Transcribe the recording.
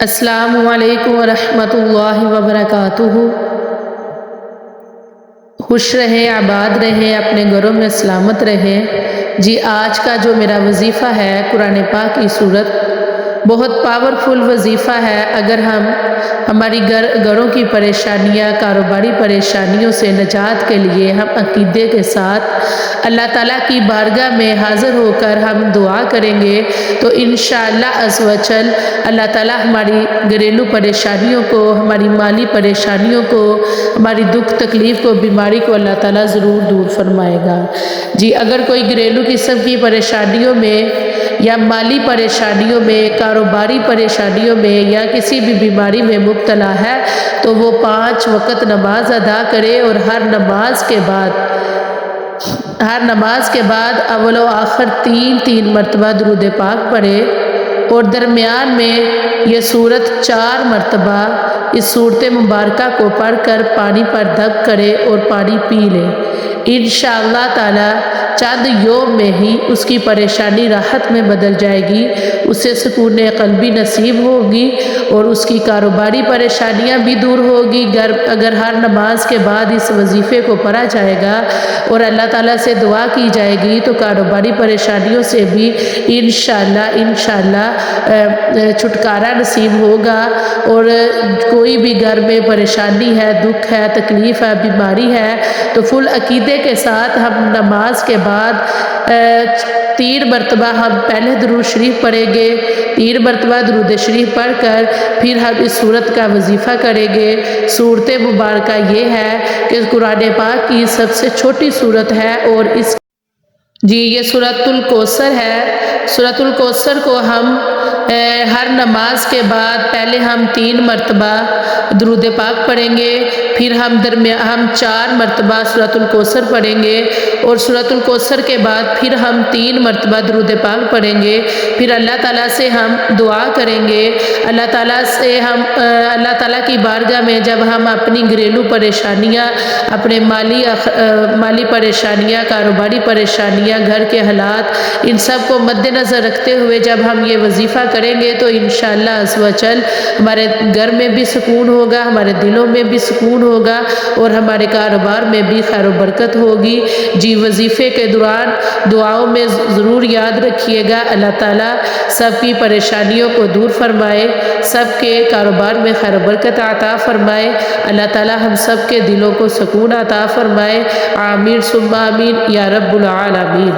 السلام علیکم ورحمۃ اللہ وبرکاتہ۔ خوش رہیں، آباد رہیں، اپنے گھروں میں سلامت رہیں۔ جی آج کا جو میرا وظیفہ ہے قرآن پاک کی صورت بہت پاورفل وظیفہ ہے۔ اگر ہم ہماری گھروں کی پریشانیاں، کاروباری پریشانیوں سے نجات کے لیے ہم عقیدے کے ساتھ اللہ تعالیٰ کی بارگاہ میں حاضر ہو کر ہم دعا کریں گے تو انشاءاللہ عز و جل اللہ تعالیٰ ہماری گھریلو پریشانیوں کو، ہماری مالی پریشانیوں کو، ہماری دکھ تکلیف کو، بیماری کو اللہ تعالیٰ ضرور دور فرمائے گا۔ جی اگر کوئی گھریلو قسم کی پریشانیوں میں یا مالی پریشانیوں میں، کاروباری پریشانیوں میں یا کسی بھی بیماری میں مبتلا ہے تو وہ 5 وقت نماز ادا کرے اور ہر نماز کے بعد اول و آخر 3 مرتبہ درود پاک پڑھے اور درمیان میں یہ سورت 4 مرتبہ اس سورت مبارکہ کو پڑھ کر پانی پر دھک کرے اور پانی پی لے۔ انشاءاللہ تعالی چند یوم میں ہی اس کی پریشانی راحت میں بدل جائے گی، اسے سکون قلبی نصیب ہوگی اور اس کی کاروباری پریشانیاں بھی دور ہوگی۔ اگر ہر نماز کے بعد اس وظیفے کو پڑھا جائے گا اور اللہ تعالیٰ سے دعا کی جائے گی تو کاروباری پریشانیوں سے بھی انشاءاللہ چھٹکارا نصیب ہوگا۔ اور کوئی بھی گھر میں پریشانی ہے، دکھ ہے، تکلیف ہے، بیماری ہے تو فل عقیدے کے ساتھ ہم نماز کے بعد 3 مرتبہ ہم پہلے درود شریف پڑھیں گے، 3 مرتبہ درود شریف پڑھ کر پھر ہم اس سورت کا وظیفہ کریں گے۔ سورت مبارکہ یہ ہے کہ قرآن پاک کی سب سے چھوٹی سورت ہے اور یہ سورۃ الکوثر ہے۔ سورۃ الکوثر کو ہم ہر نماز کے بعد پہلے ہم 3 مرتبہ درود پاک پڑھیں گے، پھر ہم 4 مرتبہ سورۃ الکوثر پڑھیں گے اور سورۃ الکوثر کے بعد پھر ہم 3 مرتبہ درود پاک پڑھیں گے۔ پھر اللہ تعالیٰ سے ہم دعا کریں گے، اللہ تعالیٰ کی بارگاہ میں جب ہم اپنی گھریلو پریشانیاں، اپنے مالی پریشانیاں، کاروباری پریشانیاں، گھر کے حالات، ان سب کو مد نظر رکھتے ہوئے جب ہم یہ وظیفہ کریں گے تو انشاءاللہ عز و جل ہمارے گھر میں بھی سکون ہوگا، ہمارے دلوں میں بھی سکون ہوگا اور ہمارے کاروبار میں بھی خیر و برکت ہوگی۔ جی وظیفے کے دوران دعاؤں میں ضرور یاد رکھیے گا، اللہ تعالیٰ سب کی پریشانیوں کو دور فرمائے، سب کے کاروبار میں خیر و برکت عطا فرمائے، اللہ تعالیٰ ہم سب کے دلوں کو سکون عطا فرمائے۔ آمین ثم آمین یا رب العالمین۔